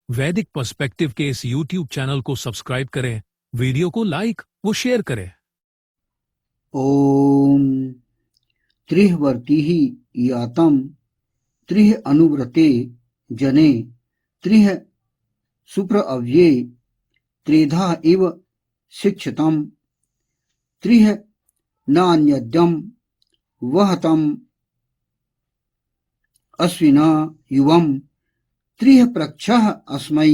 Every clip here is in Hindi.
वैदिक पर्सपेक्टिव के इस यूट्यूब चैनल को सब्सक्राइब करें, वीडियो को लाइक व शेयर करें। ओम त्रिहवर्तिः यातं त्रिः अनुव्रते जने त्रिः सुप्रअव्ये त्रेधा इव शिक्षितं त्रिः नान्यद्यं वहतं अश्विना युवं त्रिः प्रक्षः अस्मै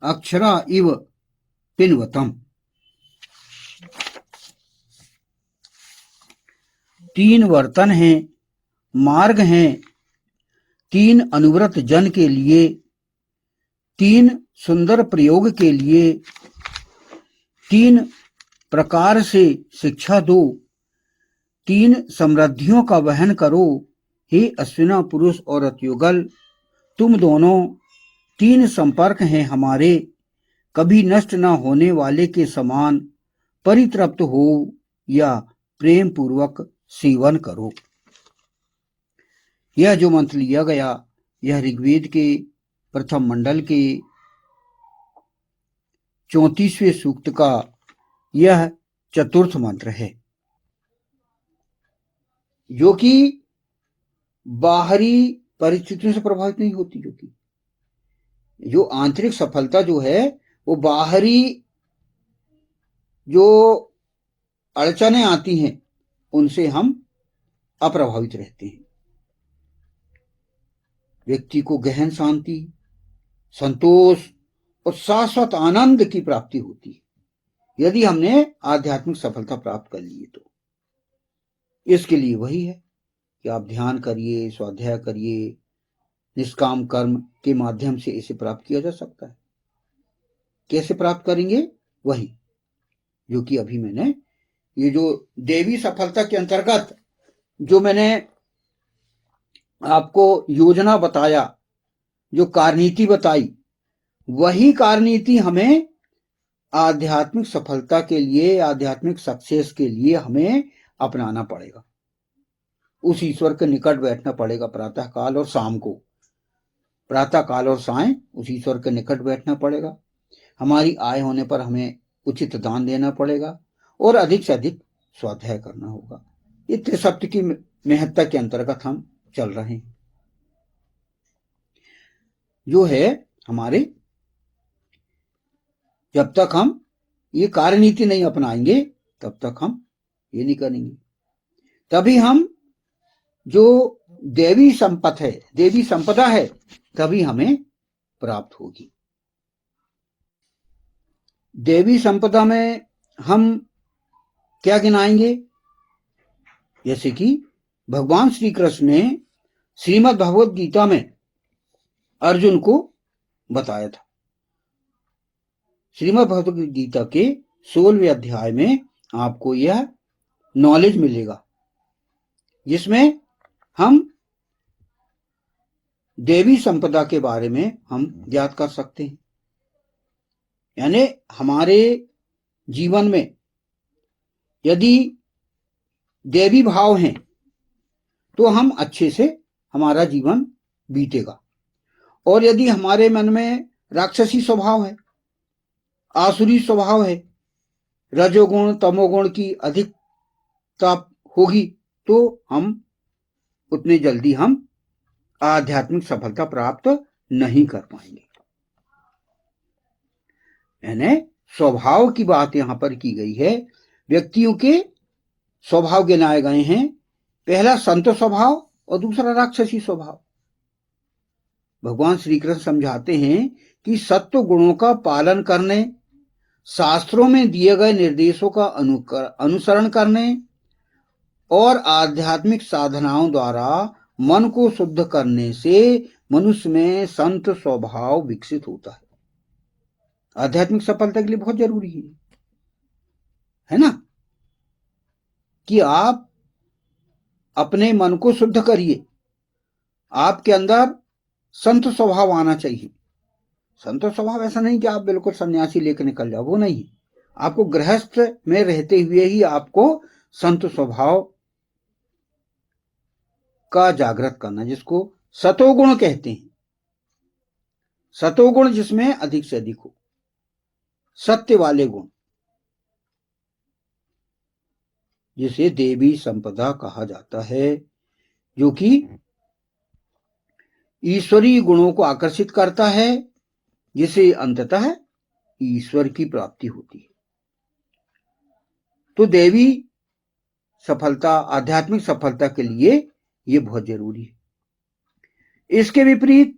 अक्षरा इव पिन्वतम्। तीन वर्तन हैं, मार्ग हैं, तीन अनुव्रत जन के लिए, तीन सुंदर प्रयोग के लिए, तीन प्रकार से शिक्षा दो, तीन समृद्धियों का वहन करो। हे अश्विना पुरुष और रतयुगल, तुम दोनों तीन संपर्क हैं हमारे, कभी नष्ट न होने वाले के समान परितृप्त हो या प्रेम पूर्वक सेवन करो। यह जो मंत्र लिया गया यह ऋग्वेद के प्रथम मंडल के 34वें सूक्त का यह चतुर्थ मंत्र है, जो कि बाहरी परिस्थितियों से प्रभावित नहीं होती, जो आंतरिक सफलता जो है वो बाहरी जो अड़चने आती हैं उनसे हम अप्रभावित रहते हैं। व्यक्ति को गहन शांति, संतोष और शाश्वत आनंद की प्राप्ति होती है यदि हमने आध्यात्मिक सफलता प्राप्त कर ली तो। इसके लिए वही है कि आप ध्यान करिए, स्वाध्याय करिए, निष्काम कर्म के माध्यम से इसे प्राप्त किया जा सकता है। कैसे प्राप्त करेंगे? वही जो कि अभी मैंने ये जो देवी सफलता के अंतर्गत जो मैंने आपको योजना बताया, जो कार्यनीति बताई, वही कार्यनीति हमें आध्यात्मिक सफलता के लिए, आध्यात्मिक सक्सेस के लिए हमें अपनाना पड़ेगा। उस ईश्वर के निकट बैठना पड़ेगा प्रातः काल और शाम को, प्रातः काल और सायं उस ईश्वर के निकट बैठना पड़ेगा। हमारी आय होने पर हमें उचित दान देना पड़ेगा और अधिक से अधिक स्वाध्याय करना होगा। ये त्रिसप्त की महत्ता के अंतर्गत हम चल रहे हैं। जो है हमारे, जब तक हम ये कार्यनीति नहीं अपनाएंगे तब तक हम ये नहीं करेंगे। तभी हम जो देवी संपत्ति है, देवी संपदा है, तभी हमें प्राप्त होगी। देवी संपदा में हम क्या गिनाएंगे? जैसे कि भगवान श्री कृष्ण ने श्रीमद् भगवद गीता में अर्जुन को बताया था। श्रीमद् भगवद गीता के 16वें अध्याय में आपको यह नॉलेज मिलेगा, जिसमें हम देवी संपदा के बारे में हम ज्ञात कर सकते हैं। यानी हमारे जीवन में यदि देवी भाव हैं तो हम अच्छे से हमारा जीवन बीतेगा, और यदि हमारे मन में राक्षसी स्वभाव है, आसुरी स्वभाव है, रजोगुण तमोगुण की अधिकता होगी तो हम उतने जल्दी हम आध्यात्मिक सफलता प्राप्त नहीं कर पाएंगे। यानी स्वभाव की बात यहां पर की गई है। व्यक्तियों के स्वभाव गिनाए गए हैं, पहला संत स्वभाव और दूसरा राक्षसी स्वभाव। भगवान श्री कृष्ण समझाते हैं कि सत्व गुणों का पालन करने, शास्त्रों में दिए गए निर्देशों का अनुसरण करने और आध्यात्मिक साधनाओं द्वारा मन को शुद्ध करने से मनुष्य में संत स्वभाव विकसित होता है। आध्यात्मिक सफलता के लिए बहुत जरूरी है ना, कि आप अपने मन को शुद्ध करिए। आपके अंदर संत स्वभाव आना चाहिए। संत स्वभाव ऐसा नहीं कि आप बिल्कुल सन्यासी लेकर निकल जाओ, वो नहीं। आपको गृहस्थ में रहते हुए ही आपको संत स्वभाव का जागृत करना, जिसको सतोगुण कहते हैं। सतोगुण जिसमें अधिक से अधिक हो, सत्य वाले गुण, जिसे देवी संपदा कहा जाता है, जो कि ईश्वरीय गुणों को आकर्षित करता है, जिसे अंततः ईश्वर की प्राप्ति होती है। तो देवी सफलता, आध्यात्मिक सफलता के लिए यह बहुत जरूरी है। इसके विपरीत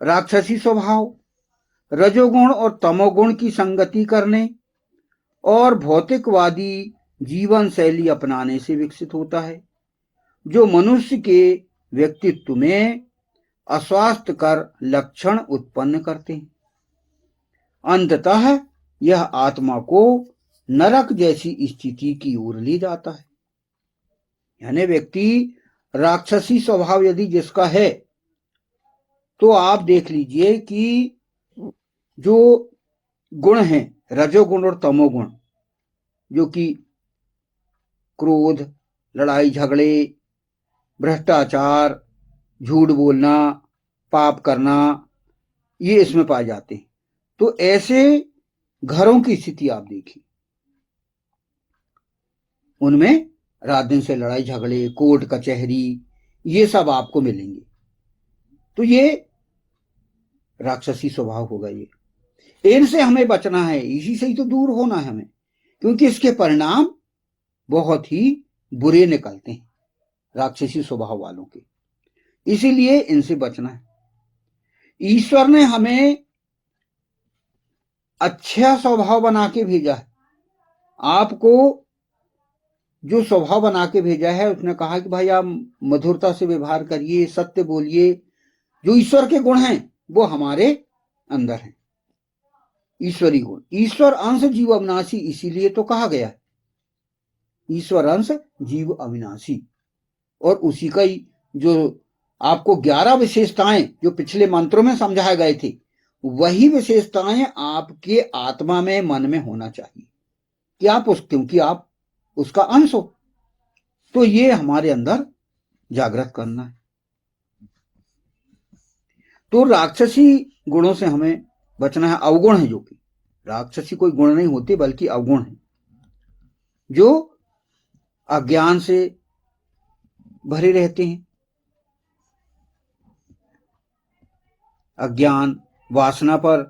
राक्षसी स्वभाव रजोगुण और तमोगुण की संगति करने और भौतिकवादी जीवन शैली अपनाने से विकसित होता है, जो मनुष्य के व्यक्तित्व में अस्वास्थ्यकर लक्षण उत्पन्न करते हैं। अंततः यह आत्मा को नरक जैसी स्थिति की ओर ले जाता है। यानी व्यक्ति राक्षसी स्वभाव यदि जिसका है, तो आप देख लीजिए कि जो गुण हैं रजोगुण और तमोगुण, जो कि क्रोध, लड़ाई झगड़े, भ्रष्टाचार, झूठ बोलना, पाप करना, ये इसमें पाए जाते हैं। तो ऐसे घरों की स्थिति आप देखिए, उनमें रात दिन से लड़ाई झगड़े, कोर्ट कचहरी, ये सब आपको मिलेंगे। तो ये राक्षसी स्वभाव होगा। ये इनसे हमें बचना है, इसी से ही तो दूर होना है हमें, क्योंकि इसके परिणाम बहुत ही बुरे निकलते हैं राक्षसी स्वभाव वालों के। इसीलिए इनसे बचना है। ईश्वर ने हमें अच्छा स्वभाव बना के भेजा है। आपको जो स्वभाव बना के भेजा है, उसने कहा कि भाई आप मधुरता से व्यवहार करिए, सत्य बोलिए। जो ईश्वर के गुण हैं वो हमारे अंदर हैं, ईश्वरी गुण। ईश्वर अंश जीव अविनाशी, इसीलिए तो कहा गया है ईश्वर अंश जीव अविनाशी। और उसी का ही जो आपको 11 विशेषताएं जो पिछले मंत्रों में समझाए गए थे, वही विशेषताएं आपके आत्मा में, मन में होना चाहिए कि आप क्योंकि आप उसका अंश हो। तो ये हमारे अंदर जागृत करना है। तो राक्षसी गुणों से हमें बचना है। अवगुण है, जो कि राक्षसी कोई गुण नहीं होते बल्कि अवगुण है, जो अज्ञान से भरे रहते हैं। अज्ञान, वासना पर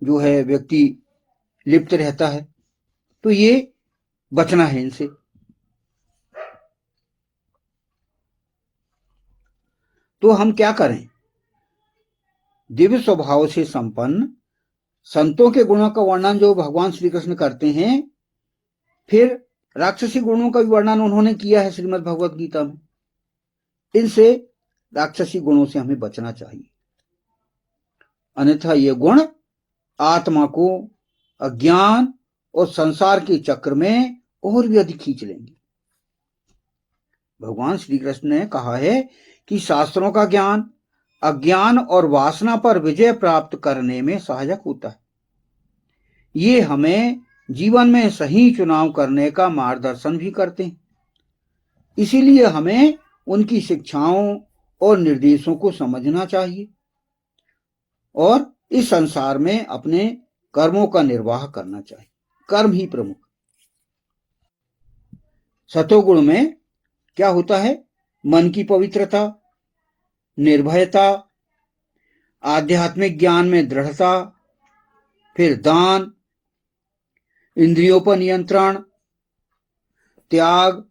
जो है व्यक्ति लिप्त रहता है। तो ये बचना है इनसे। तो हम क्या करें? दिव्य स्वभाव से संपन्न संतों के गुणों का वर्णन जो भगवान श्री कृष्ण करते हैं, फिर राक्षसी गुणों का भी वर्णन उन्होंने किया है श्रीमद् भगवत गीता में। इनसे, राक्षसी गुणों से हमें बचना चाहिए, अन्यथा ये गुण आत्मा को अज्ञान और संसार के चक्र में और भी अधिक खींच लेंगे। भगवान श्री कृष्ण ने कहा है कि शास्त्रों का ज्ञान अज्ञान और वासना पर विजय प्राप्त करने में सहायक होता है। ये हमें जीवन में सही चुनाव करने का मार्गदर्शन भी करते हैं। इसीलिए हमें उनकी शिक्षाओं और निर्देशों को समझना चाहिए और इस संसार में अपने कर्मों का निर्वाह करना चाहिए। कर्म ही प्रमुख। सतोगुण में क्या होता है? मन की पवित्रता, निर्भयता, आध्यात्मिक ज्ञान में दृढ़ता, फिर दान, इंद्रियों पर नियंत्रण, त्याग,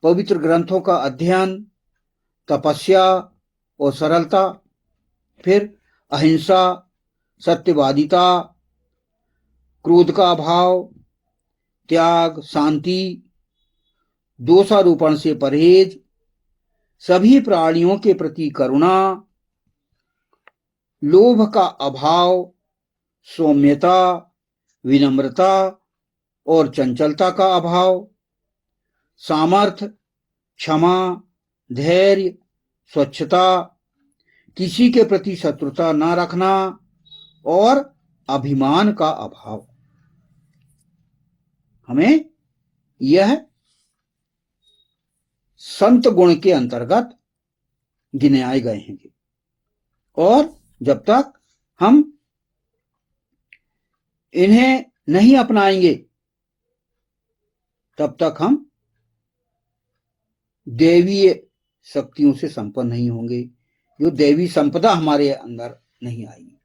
पवित्र ग्रंथों का अध्ययन, तपस्या और सरलता, फिर अहिंसा, सत्यवादिता, क्रोध का अभाव, त्याग, शांति, दोषारोपण से परहेज, सभी प्राणियों के प्रति करुणा, लोभ का अभाव, सौम्यता, विनम्रता और चंचलता का अभाव, सामर्थ्य, क्षमा, धैर्य, स्वच्छता, किसी के प्रति शत्रुता न रखना और अभिमान का अभाव। हमें यह संत गुण के अंतर्गत गिनाए गए हैं। और जब तक हम इन्हें नहीं अपनाएंगे तब तक हम देवीय शक्तियों से संपन्न नहीं होंगे, जो देवी संपदा हमारे अंदर नहीं आएगी।